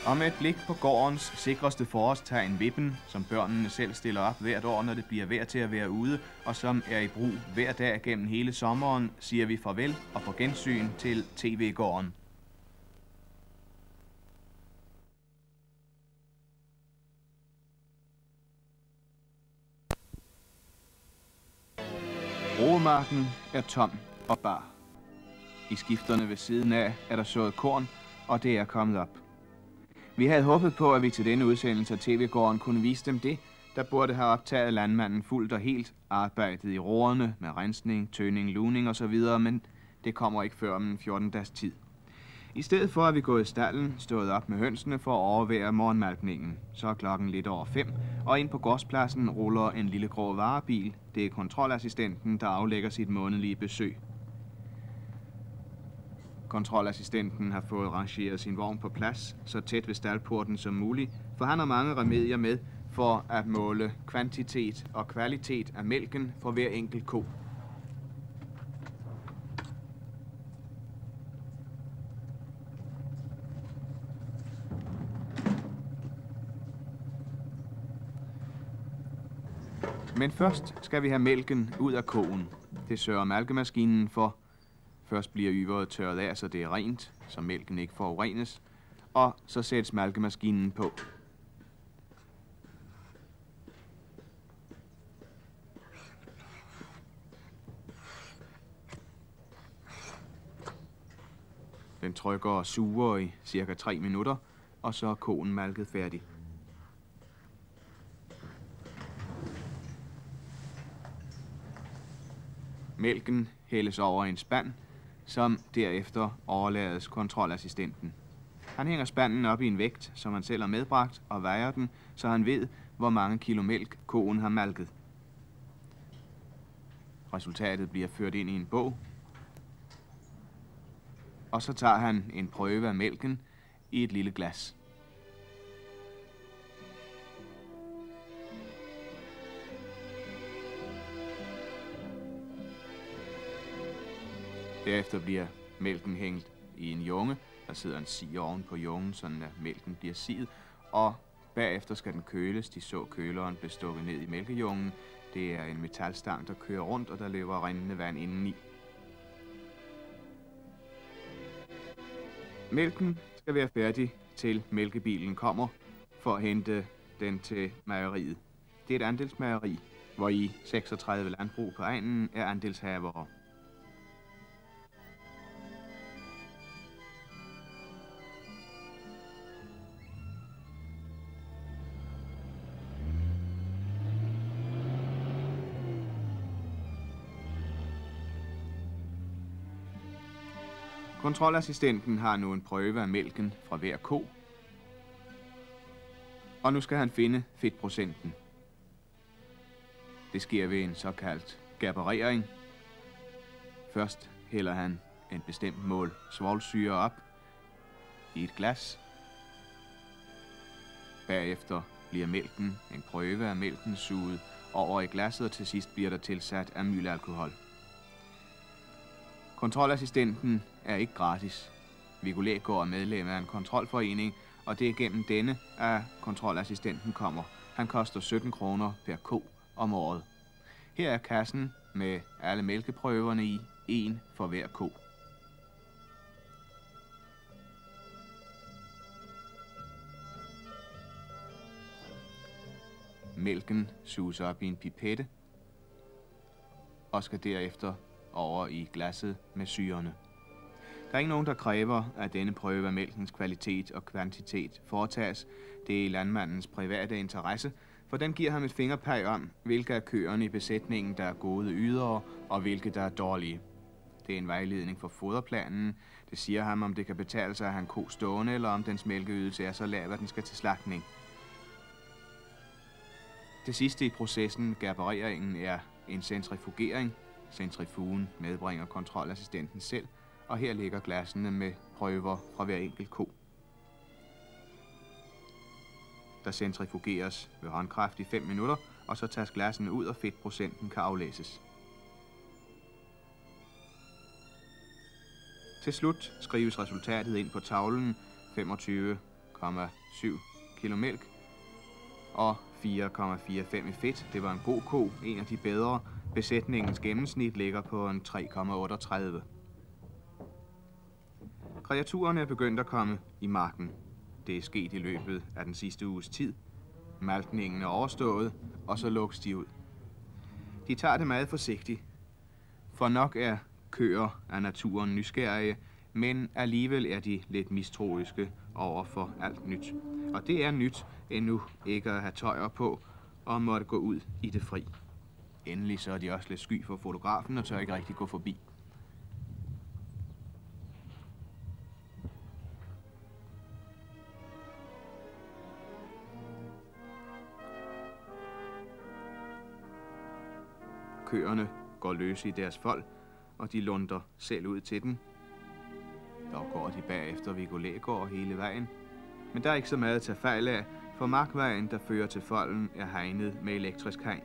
Og med et blik på gårdens sikreste forårstegn, vippen, som børnene selv stiller op hvert år, når det bliver vejr til at være ude, og som er i brug hver dag gennem hele sommeren, siger vi farvel og på gensyn til TV-gården. Roemarken er tom og bar. I skifterne ved siden af er der sået korn, og det er kommet op. Vi havde håbet på, at vi til denne udsendelse af TV-gården kunne vise dem det, der burde have optaget landmanden fuldt og helt, arbejdet i roerne med rensning, tøning, luning osv., men det kommer ikke før om en 14-dages tid. I stedet for at vi gået i stallen, stået op med hønsene for at overvære morgenmalkningen. Så er klokken lidt over 5, og ind på gårdspladsen ruller en lille grå varebil. Det er kontrolassistenten, der aflægger sit månedlige besøg. Kontrolassistenten har fået rangeret sin vogn på plads, så tæt ved staldporten som muligt, for han har mange remedier med for at måle kvantitet og kvalitet af mælken for hver enkelt ko. Men først skal vi have mælken ud af koen. Det sørger mælkemaskinen for. Først bliver yveret tørret af, så det er rent, så mælken ikke forurenes, og så sættes mælkemaskinen på. Den trykker og suger i cirka 3 minutter, og så er koen malket færdig. Mælken hældes over en spand, som derefter overlades kontrolassistenten. Han hænger spanden op i en vægt, som han selv har medbragt, og vejer den, så han ved, hvor mange kilo mælk koen har malket. Resultatet bliver ført ind i en bog, og så tager han en prøve af mælken i et lille glas. Derefter bliver mælken hængt i en junge. Der sidder en sier oven på jungen, så mælken bliver siet. Og bagefter skal den køles. De så køleren blev stukket ned i mælkejungen. Det er en metalstang, der kører rundt, og der løber rindende vand indeni. Mælken skal være færdig, til mælkebilen kommer for at hente den til mejeriet. Det er et andelsmejeri, hvor i 36 landbrug på egnen er andelshavere. Kontrolassistenten har nu en prøve af mælken fra hver ko, og nu skal han finde fedtprocenten. Det sker ved en såkaldt gaberering. Først hælder han en bestemt mål svovlsyre op i et glas. Bagefter bliver mælken, en prøve af mælken, suget over i glasset, og til sidst bliver der tilsat amylalkohol. Kontrolassistenten er ikke gratis. Viggo Lægaard er medlem af en kontrolforening, og det er gennem denne, at kontrolassistenten kommer. Han koster 17 kroner per ko om året. Her er kassen med alle mælkeprøverne i, en for hver ko. Mælken suges op i en pipette og skal derefter over i glasset med syrene. Der er ikke nogen, der kræver, at denne prøve af mælkens kvalitet og kvantitet foretages. Det er i landmandens private interesse, for den giver ham et fingerpeg om, hvilke af køerne i besætningen, der er gode ydere, og hvilke der er dårlige. Det er en vejledning for foderplanen. Det siger ham, om det kan betale sig at have en ko stående, eller om dens mælkeydelse er så lav, at den skal til slagtning. Det sidste i processen, gerbereringen, er en centrifugering. Centrifugen medbringer kontrolassistenten selv, og her ligger glassene med prøver fra hver enkelt ko. Der centrifugeres ved håndkraft i 5 minutter, og så tages glassene ud, og fedtprocenten kan aflæses. Til slut skrives resultatet ind på tavlen: 25,7 kg mælk og 4,45 i fedt. Det var en god ko, en af de bedre. Besætningens gennemsnit ligger på en 3,38. Kreaturerne er begyndt at komme i marken. Det er sket i løbet af den sidste uges tid. Malkningen er overstået, og så lukkes de ud. De tager det meget forsigtigt, for nok er køer af naturen nysgerrige, men alligevel er de lidt mistroiske over for alt nyt. Og det er nyt endnu ikke at have tøjer på og måtte gå ud i det fri. Endelig så er de også lidt sky for fotografen og tør ikke rigtig gå forbi. Køerne går løs i deres fold, og de lunder selv ud til den. Der går de bagefter Viggo-Lægård hele vejen. Men der er ikke så meget at tage fejl af, for markvejen, der fører til folden, er hegnet med elektrisk hegn.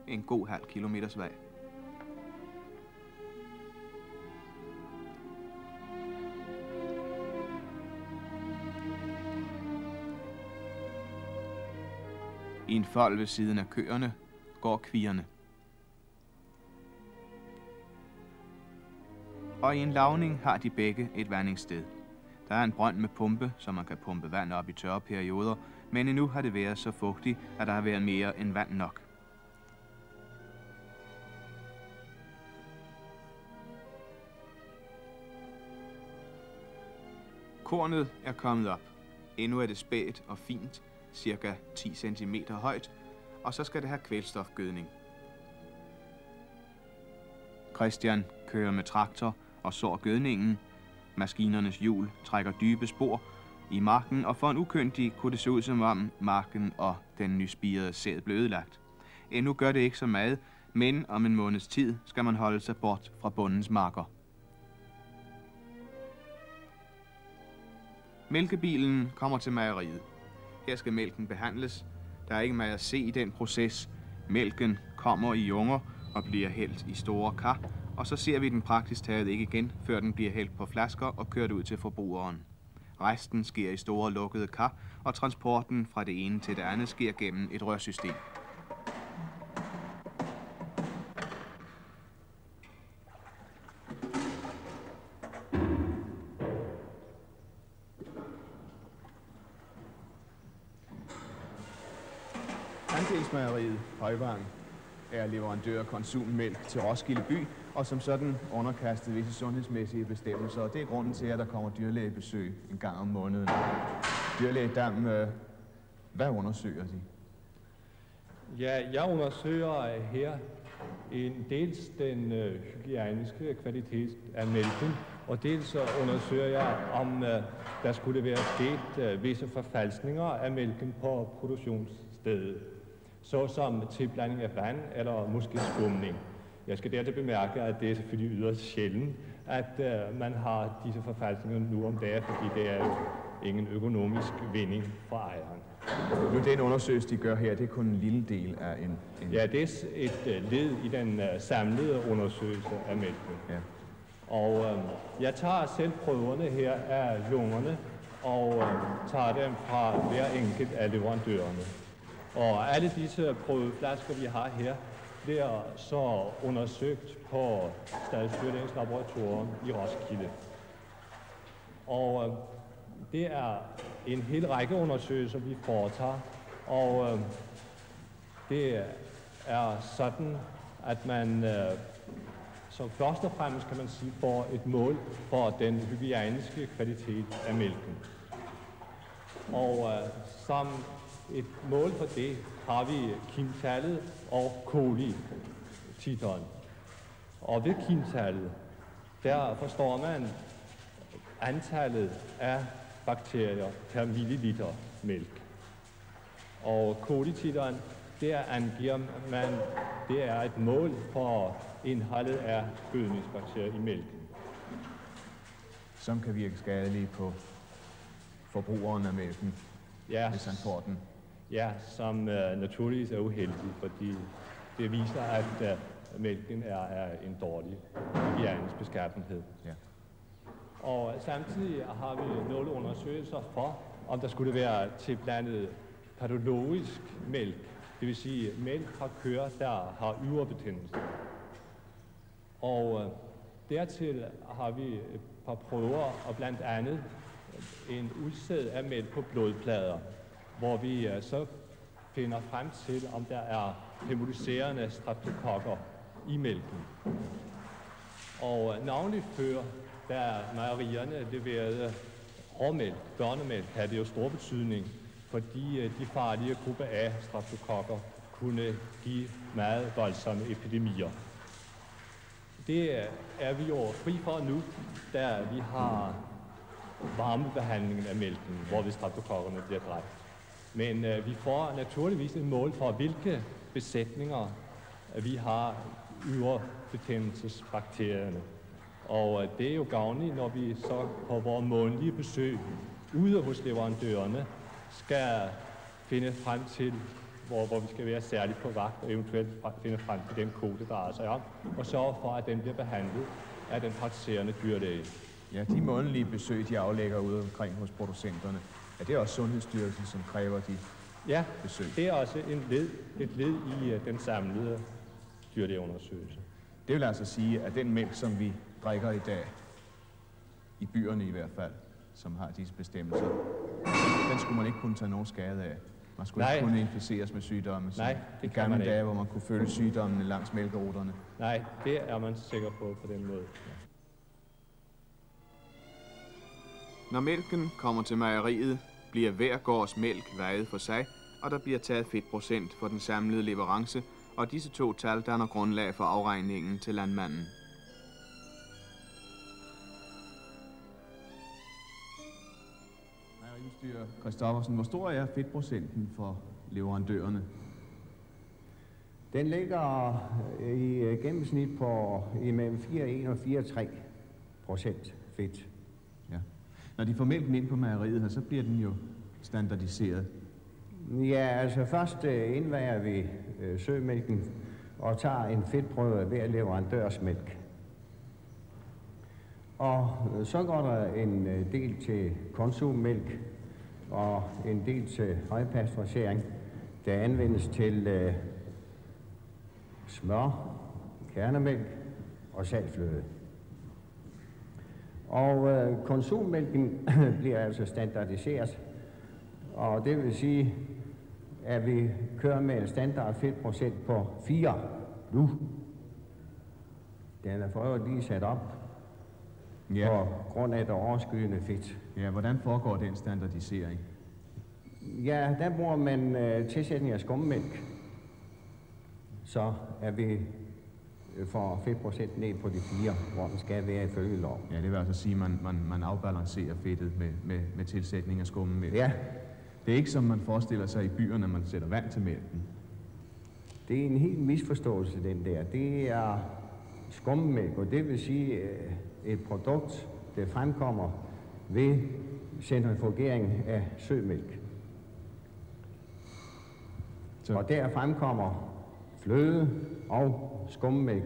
En god halv kilometers vej. I en fold ved siden af køerne går kvierne. Og i en lavning har de begge et vandingssted. Der er en brønd med pumpe, så man kan pumpe vand op i tørre perioder, men endnu har det været så fugtigt, at der har været mere end vand nok. Kornet er kommet op. Endnu er det spædt og fint, cirka 10 cm højt, og så skal det have kvælstofgødning. Christian kører med traktor og sår gødningen. Maskinernes hjul trækker dybe spor i marken, og for en ukyndig kunne det se ud som om marken og den nyspirede sæd blev ødelagt. Endnu gør det ikke så meget, men om en måneds tid skal man holde sig bort fra bondens marker. Mælkebilen kommer til mejeriet. Her skal mælken behandles. Der er ikke meget at se i den proces. Mælken kommer i junger og bliver hældt i store kar, og så ser vi den praktisk taget ikke igen, før den bliver hældt på flasker og kørt ud til forbrugeren. Resten sker i store lukkede kar, og transporten fra det ene til det andet sker gennem et rørsystem. Andelsmejeriet Højvang er leverandør af konsummælk til Roskilde by, og som sådan underkastet visse sundhedsmæssige bestemmelser, og det er grunden til, at der kommer dyrlægebesøg en gang om måneden. Dyrlæge Dam, hvad undersøger de? Ja, jeg undersøger her dels den hygiejniske kvalitet af mælken, og dels undersøger jeg, om der skulle være sket visse forfalskninger af mælken på produktionsstedet, såsom tilblanding af vand eller måske skumning. Jeg skal dertil bemærke, at det er selvfølgelig yderst sjældent, at man har disse forfalskninger nu om dagen, fordi det er jo ingen økonomisk vinding for ejeren. Nu den undersøgelse, de gør her, det er kun en lille del af en... Ja, det er et led i den samlede undersøgelse af mælken. Ja. Og jeg tager selv prøverne her af lungerne og tager dem fra hver enkelt af leverandørerne. Og alle disse prøveflasker, vi har her, bliver så undersøgt på Stadsdyrlægningslaboratorium i Roskilde. Og det er en hel række undersøgelser, vi foretager, og det er sådan, at man som først og fremmest, kan man sige, får et mål for den hygiejniske kvalitet af mælken. Og som et mål for det har vi kimtallet og kolititeren. Og ved kimtallet, der forstår man antallet af bakterier per milliliter mælk. Og kolititeren, der angiver man, det er et mål for indholdet af gødningsbakterier i mælken. Som kan virke skadelige på forbrugeren af mælken, ja, hvis han får den. Ja, som naturligvis er uheldig, fordi det viser, at mælken er en dårlig hygiejnisk beskaffenhed. Ja. Og samtidig har vi nogle undersøgelser for, om der skulle være tilblandet patologisk mælk, det vil sige mælk fra køer, der har yverbetændelse. Og dertil har vi et par prøver, og blandt andet en udsæd af mælk på blodplader, hvor vi så finder frem til, om der er hemoliserende streptokokker i mælken. Og navnlig før, da mejerierne leverede råmælk, børnemælk, havde det jo stor betydning, fordi de farlige gruppe A streptokokker kunne give meget voldsomme epidemier. Det er vi jo fri for nu, da vi har varmebehandlingen af mælken, hvor vi streptokokkerne bliver dræbt. Men vi får naturligvis et mål for, hvilke besætninger vi har yverbetændelsesbakterierne. Og det er jo gavnligt, når vi så på vores månedlige besøg ude hos leverandørerne skal finde frem til, hvor vi skal være særligt på vagt og eventuelt finde frem til den kode, der drejer sig om, og sørge for, at den bliver behandlet af den praktiserende dyrlæge. Ja, de månedlige besøg, de aflægger ude omkring hos producenterne, er det også Sundhedsstyrelsen, som kræver de besøg? Det er også et led i den samlede dyrlægeundersøgelse. Det vil altså sige, at den mælk, som vi drikker i dag, i byerne i hvert fald, som har disse bestemmelser, den skulle man ikke kunne tage nogen skade af. Man skulle ikke kunne inficeres med sygdomme, som i gamle dage, hvor man kunne følge sygdommene langs mælkeruterne. Nej, det er man sikker på den måde. Når mælken kommer til mejeriet, bliver hver gårds mælk vejet for sig, og der bliver taget fedtprocent for den samlede leverance, og disse to tal danner grundlag for afregningen til landmanden. Mejeriudstyrer Christoffersen, hvor stor er fedtprocenten for leverandørerne? Den ligger i gennemsnit på imellem 4,1 og 4,3% fedt. Ja. Når de får mælken ind på mejeriet her, så bliver den jo standardiseret. Ja, altså først indvager vi sømælken og tager en fedtprøve af hver leverandørs mælk. Og så går der en del til konsummælk og en del til højpasteurisering, der anvendes til smør, kernemælk og saltfløde. Og konsummælken bliver altså standardiseret, og det vil sige, at vi kører med en standard fedtprocent på 4 nu. Den er for øvrigt lige sat op på grund af det overskydende fedt. Ja, hvordan foregår den standardisering? Ja, der bruger man tilsætning af skummælk. Så er vi får fedtprocenten ned på de 4, hvor den skal være ifølge lov. Ja, det vil altså sige, at man afbalancerer fedtet med tilsætning af skummemælk. Ja. Det er ikke som man forestiller sig i byerne, når man sætter vand til mælken. Det er en helt misforståelse, den der. Det er skummemælk, og det vil sige et produkt, der fremkommer ved centrifugering af sømælk. Og der fremkommer fløde og skummemælk.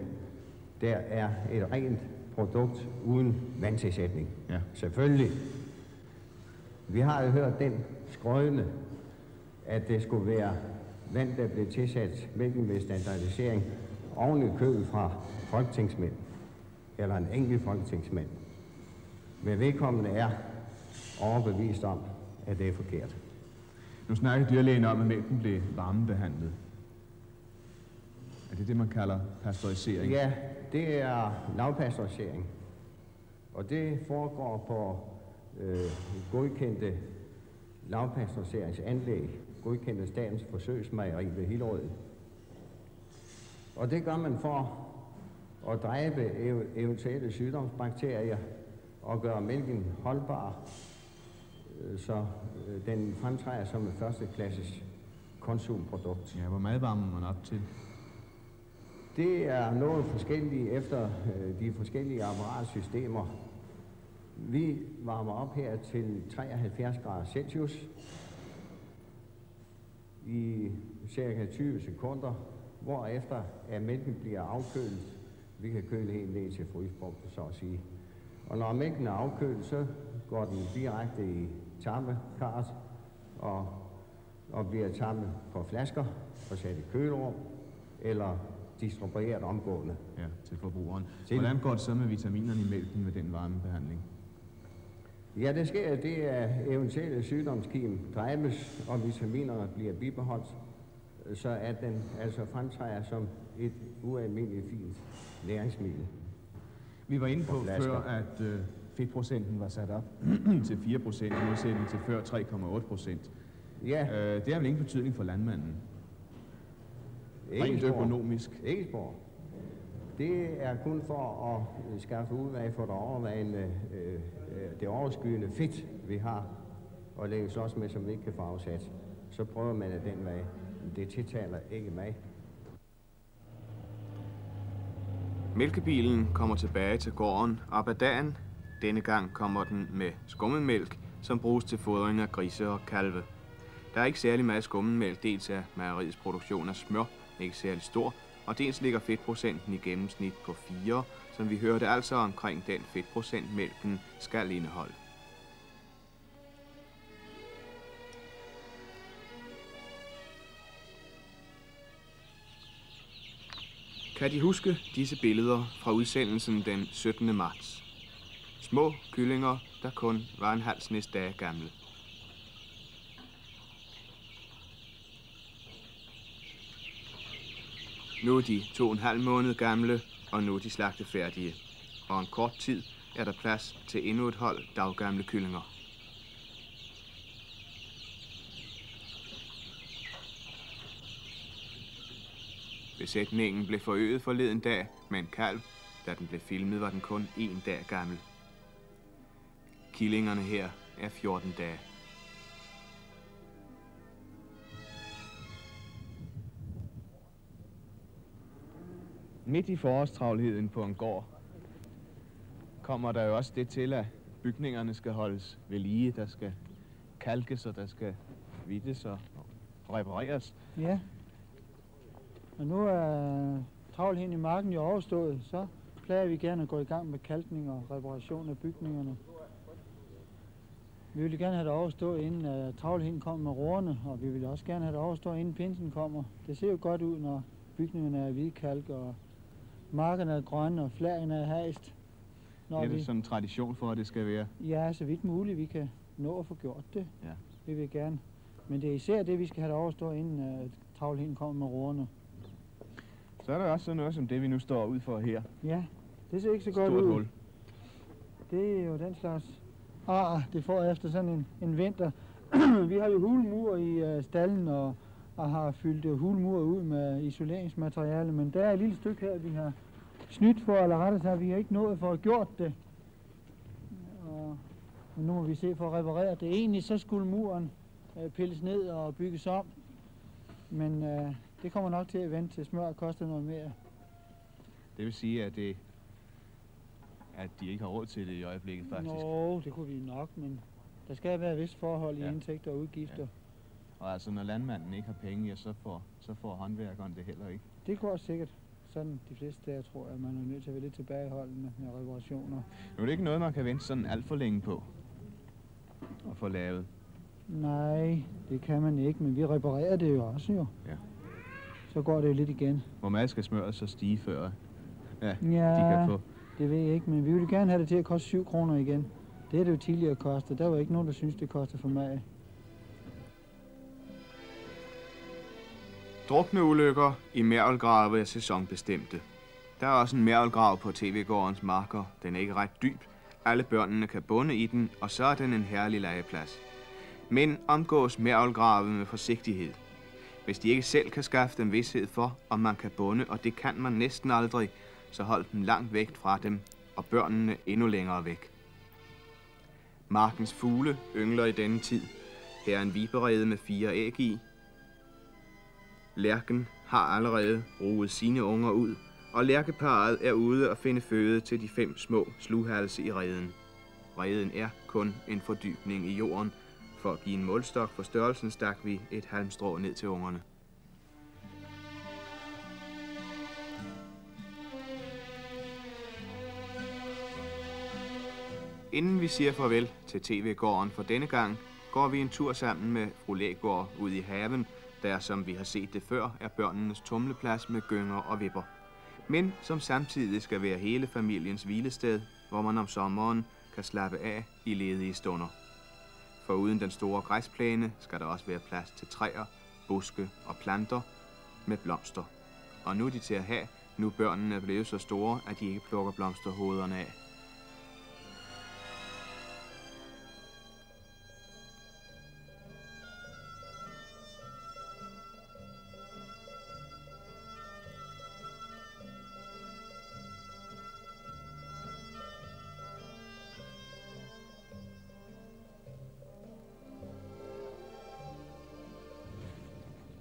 Der er et rent produkt uden vandtilsætning. Ja. Selvfølgelig. Vi har jo hørt den skrøne, at det skulle være vand, der blev tilsat mælken ved standardisering oven i købet fra folketingsmænd, eller en enkelt folketingsmænd. Men vedkommende er overbevist om, at det er forkert. Nu snakker dyrlægen om, at mælken blev varmebehandlet. Er det det, man kalder pasteurisering? Ja, det er lavpasteurisering. Og det foregår på godkendte lavpasteuriseringsanlæg, godkendte Statens Forsøgsmejeri ved Hillerød. Og det gør man for at dræbe eventuelle sygdomsbakterier og gøre mælken holdbar, så den fremtræder som en førsteklasses konsumprodukt. Ja, hvor meget varmer man op til? Det er noget forskellige efter de forskellige apparatsystemer. Vi varmer op her til 73 grader Celsius i cirka 20 sekunder, hvorefter at mælken bliver afkølet. Vi kan køle helt ned til frysepunktet, så at sige. Og når mælken er afkølet, så går den direkte i tappekarret og bliver tappet på flasker og sat i kølerum eller distribueret omgående. Ja, til forbrugeren. Hvordan går det så med vitaminerne i mælken ved den varmebehandling? Ja, det sker, det er eventuelle sygdomskim dræbes, og vitaminerne bliver bibeholdt, så at den altså fremtræder som et ualmindeligt fint næringsmiddel. Vi var inde på før, at fedtprocenten var sat op til 4% i modsætning til før 3,8%. Ja. Det har vel ingen betydning for landmanden? Rent økonomisk? Ikke spor. Det er kun for at skaffe udvej for det overskydende fedt, vi har, og lægges også med, som vi ikke kan få afsat. Så prøver man at den vej. Det tiltaler ikke mig. Mælkebilen kommer tilbage til gården op ad dagen. Denne gang kommer den med skummemælk, som bruges til fodring af grise og kalve. Der er ikke særlig meget skummemælk, dels er mejeriets produktion af smør ikke særlig stor, og dels ligger fedtprocenten i gennemsnit på 4, som vi hørte altså omkring den fedtprocent mælken skal indeholde. Kan de huske disse billeder fra udsendelsen den 17. marts? Små kyllinger, der kun var en halv snes dage gamle. Nu er de 2,5 måneder gamle, og nu er de slagtefærdige. Og om kort tid er der plads til endnu et hold daggamle kyllinger. Besætningen blev forøget forleden dag med en kalv. Da den blev filmet, var den kun 1 dag gammel. Killingerne her er 14 dage. Midt i forårstravlheden på en gård kommer der jo også det til, at bygningerne skal holdes ved lige. Der skal kalkes, og der skal vittes og repareres. Ja. Og nu er travlheden i marken jo overstået, så plejer vi gerne at gå i gang med kalkning og reparation af bygningerne. Vi vil gerne have det overstået, inden travlheden kommer med roerne, og vi vil også gerne have det overstået, inden pinsen kommer. Det ser jo godt ud, når bygningerne er hvidkalk, og markerne er grønne, og flagene er hejst. Er det sådan en tradition for, at det skal være? Ja, så vidt muligt, vi kan nå at få gjort det. Ja. Vi vil gerne. Men det er især det, vi skal have det overstået, inden travlheden kommer med roerne. Så er der også sådan noget som det, vi nu står ud for her. Ja, det ser ikke så godt ud. Stort hul. Det er jo den slags det får efter sådan en vinter. Vi har jo hulmur i stallen og har fyldt hulmur ud med isoleringsmateriale, men der er et lille stykke her, vi har snydt for, eller rettere sagt, vi har ikke nået for at gjort det. Og nu må vi se for at reparere det. Egentlig så skulle muren pilles ned og bygges om, men det kommer nok til at vente til smør koster noget mere. Det vil sige, at de ikke har råd til det i øjeblikket, faktisk. Nå, det kunne vi nok, men der skal være et vist forhold i indtægter og udgifter. Ja. Og altså, når landmanden ikke har penge, ja, så får håndværkeren det heller ikke. Det går sikkert. Sådan de fleste der tror jeg, at man er nødt til at være lidt tilbageholdende med reparationer. Nu er det ikke noget, man kan vente sådan alt for længe på at få lavet. Nej, det kan man ikke, men vi reparerer det jo også jo. Ja. Så går det jo lidt igen. Hvor meget skal smøret så stige før? Ja, ja, de kan få. Det ved jeg ikke, men vi vil gerne have det til at koste 7 kroner igen. Det er det jo tidligere kostet. Der var ikke nogen, der synes, det koster for meget. Drukneulykker i mergelgrave er sæsonbestemte. Der er også en mergelgrav på TV-gårdens marker. Den er ikke ret dyb. Alle børnene kan bunde i den, og så er den en herlig legeplads. Men omgås mergelgrave med forsigtighed. Hvis de ikke selv kan skaffe dem vished for, om man kan bunde, og det kan man næsten aldrig, så hold dem langt væk fra dem, og børnene endnu længere væk. Markens fugle yngler i denne tid. Her er en viberede med 4 æg i. Lærken har allerede ruget sine unger ud, og lærkeparret er ude at finde føde til de 5 små slughalse i reden. Reden er kun en fordybning i jorden. For at give en målstok for størrelsen stak vi et halmstrå ned til ungerne. Inden vi siger farvel til TV-gården for denne gang, går vi en tur sammen med fru Lægaard ud i haven, der, som vi har set det før, er børnenes tumleplads med gynger og vipper. Men som samtidig skal være hele familiens hvilested, hvor man om sommeren kan slappe af i ledige stunder. For uden den store græsplæne skal der også være plads til træer, buske og planter med blomster. Og nu er de til at have, nu børnene er blevet så store, at de ikke plukker blomsterhoderne af.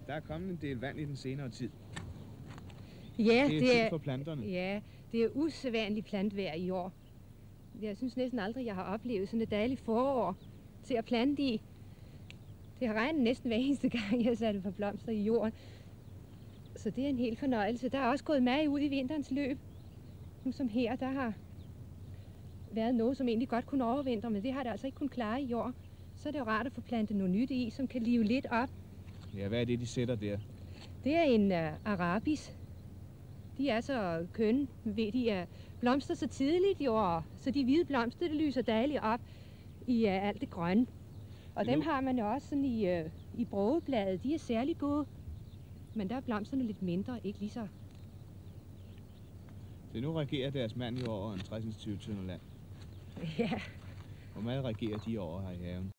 Der er kommet en del vand i den senere tid. Ja, det er for planterne. Ja, det er usædvanligt plantvejr i år. Jeg synes næsten aldrig, jeg har oplevet sådan et dejligt forår til at plante i. Det har regnet næsten hver eneste gang, jeg satte for blomster i jorden. Så det er en helt fornøjelse. Der er også gået meget ud i vinterens løb. Nu som her, der har været noget, som egentlig godt kunne overvintre, men det har det altså ikke kunnet klare i år. Så er det jo rart at få plantet noget nyt i, som kan live lidt op. Ja, hvad er det, de sætter der? Det er en arabis. De er så kønne, de er blomster så tidligt i år, så de hvide blomster, det lyser dejligt op i alt det grønne. Og dem har man jo også sådan i brogebladet, de er særlig gode, men der er blomsterne lidt mindre, ikke lige så. Det nu regerer deres mand jo over en 60-20 tønder land. Ja. Hvor meget regerer de over her i haven?